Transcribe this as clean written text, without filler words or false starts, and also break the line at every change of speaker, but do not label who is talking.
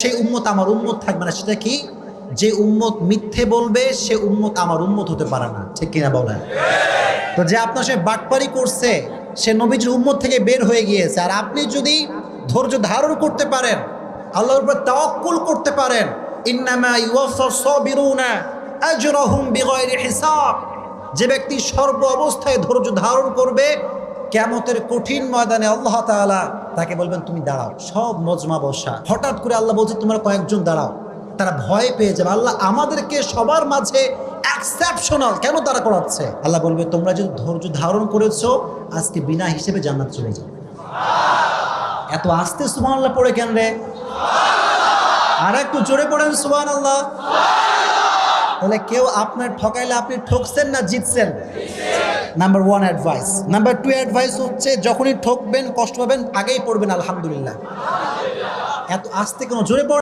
সেই উম্মত আমার উম্মত থাকবে না। সেটা কি? যে উম্মত মিথ্যে বলবে সে উম্মত আমার উম্মত হতে পারে না। ঠিক কিনা বলেন? তো যে আপনার সে বাটপারি করছে সে নবীজির উম্মত থেকে বের হয়ে গিয়েছে। আর আপনি যদি ধৈর্য ধারণ করতে পারেন, আল্লাহর উপর তাওয়াক্কুল করতে পারেন, ইন্নামা ইউওয়াফাস সাবিরুনা আজরাহুম বিগাইরি হিসাব, যে ব্যক্তি সর্ব অবস্থায় ধৈর্য ধারণ করবে কিয়ামতের কঠিন ময়দানে আল্লাহ তাআলা তাকে বলবেন তুমি দাঁড়াও। সব মজমা বসা, হঠাৎ করে আল্লাহ বলছে তোমরা কয়েকজন দাঁড়াও। তারা ভয় পেয়ে যাবে, আল্লাহ আমাদেরকে সবার মাঝে এক্সেপশনাল কেন তারা করাচ্ছে? আল্লাহ বলবে তোমরা যদি ধৈর্য ধারণ করেছো আজকে বিনা হিসেবে জান্নাত চলে যাবে। এত আস্তে সুবহানাল্লাহ পড়ে কেন রে? আর একটু জোরে পড়েন সুবহানাল্লাহ। তাহলে কেউ আপনার ঠকাইলে আপনি ঠকছেন না জিতছেন? Number 1 advice. নাম্বার 2 অ্যাডভাইস হচ্ছে যখনই ঠকবেন কষ্ট পাবেন আগেই পড়বেন আলহামদুলিল্লাহ। এত আস্তে কেন? জোরে পড়েন।